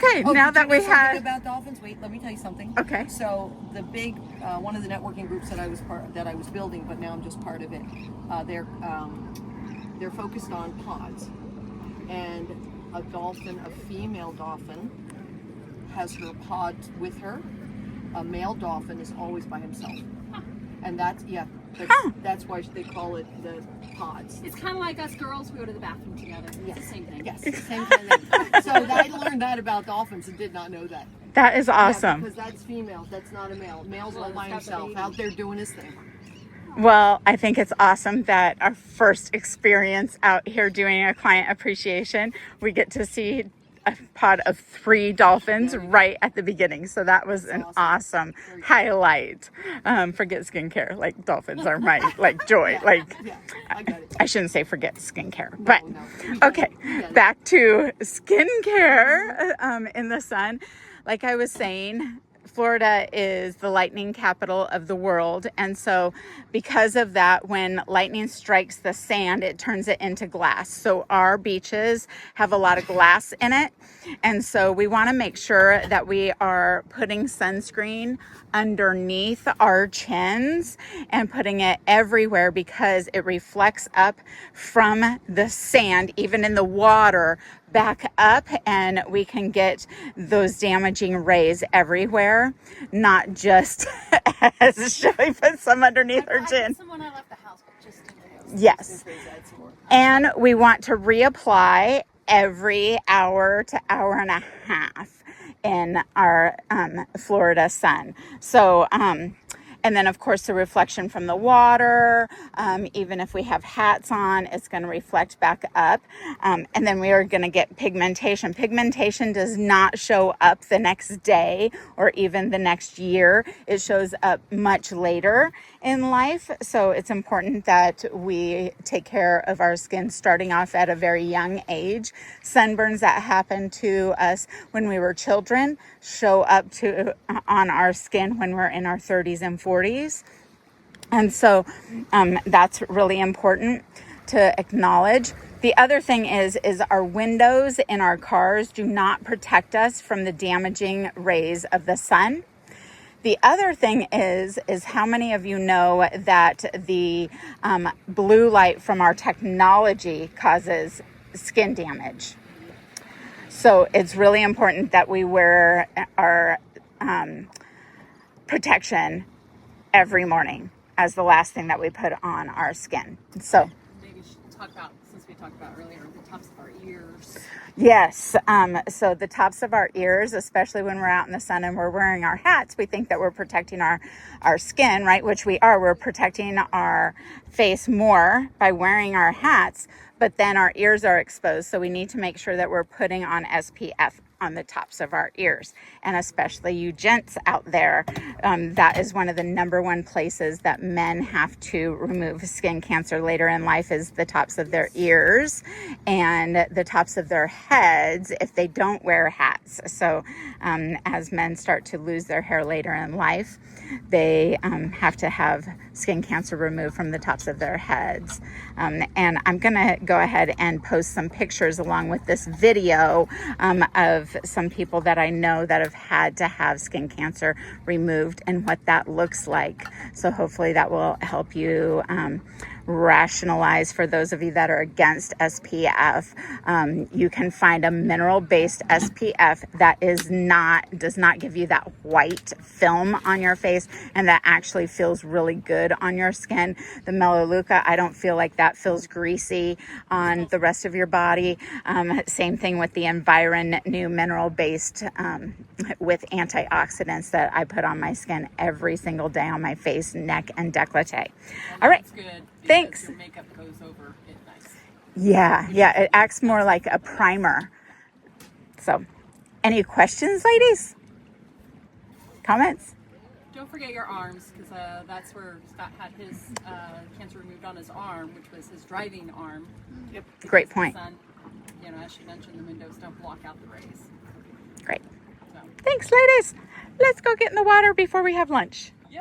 Okay, Oh, now did that you know we something had... about dolphins? Wait, let me tell you something. Okay. So the big one of the networking groups that I was building, but now I'm just part of it. They're focused on pods, and a dolphin, a female dolphin, has her pod with her. A male dolphin is always by himself, and that's why they call it the pods. It's kind of like us girls. We go to the bathroom together. It's the same thing. Yes, same kind of thing. So I learned that about dolphins and did not know that. That is awesome. Yeah, because that's female. That's not a male. Male's all by himself out there doing his thing. Well, I think it's awesome that our first experience out here doing a client appreciation, we get to see a pod of 3 dolphins right at the beginning. So that was an awesome highlight. Forget skincare, like dolphins are my like joy. I shouldn't say forget skincare, but okay, back to skincare in the sun. Like I was saying, Florida is the lightning capital of the world. And so because of that, when lightning strikes the sand, it turns it into glass. So our beaches have a lot of glass in it. And so we want to make sure that we are putting sunscreen underneath our chins and putting it everywhere because it reflects up from the sand, even in the water, back up, and we can get those damaging rays everywhere, not just as Shelly put some underneath her chin. Someone I left the house, but just in case. Yes. And we want to reapply every hour to hour and a half in our Florida sun. So, and then of course the reflection from the water, even if we have hats on, it's going to reflect back up. And then we are going to get pigmentation. Pigmentation does not show up the next day or even the next year. It shows up much later in life. So it's important that we take care of our skin starting off at a very young age. Sunburns that happen to us when we were children show up on our skin when we're in our 30s and 40s. And so that's really important to acknowledge. The other thing is our windows in our cars do not protect us from the damaging rays of the sun. The other thing is how many of you know that the blue light from our technology causes skin damage? So it's really important that we wear our protection every morning as the last thing that we put on our skin. So maybe we should talk about, since we talked about earlier, the tops of our ears. Yes. So the tops of our ears, especially when we're out in the sun and we're wearing our hats, we think that we're protecting our skin, right? Which we are. We're protecting our face more by wearing our hats, but then our ears are exposed. So we need to make sure that we're putting on SPF on the tops of our ears. And especially you gents out there, that is one of the number one places that men have to remove skin cancer later in life is the tops of their ears and the tops of their heads if they don't wear hats. So as men start to lose their hair later in life, they have to have skin cancer removed from the tops of their heads. And I'm going to go ahead and post some pictures along with this video of some people that I know that have had to have skin cancer removed and what that looks like. So hopefully that will help you rationalize for those of you that are against SPF. You can find a mineral-based SPF that does not give you that white film on your face and that actually feels really good on your skin. The Melaleuca, I don't feel like that feels greasy on the rest of your body. Same thing with the Environ new mineral-based with antioxidants that I put on my skin every single day on my face, neck, and décolleté. All right. That's good. Thanks. Your makeup goes over it nice. Yeah, it acts more like a primer. So, any questions, ladies? Comments? Don't forget your arms, because that's where Scott had his cancer removed on his arm, which was his driving arm. Yep. Great point. Sun, as she mentioned, the windows don't block out the rays. Great. So. Thanks, ladies. Let's go get in the water before we have lunch. Yay.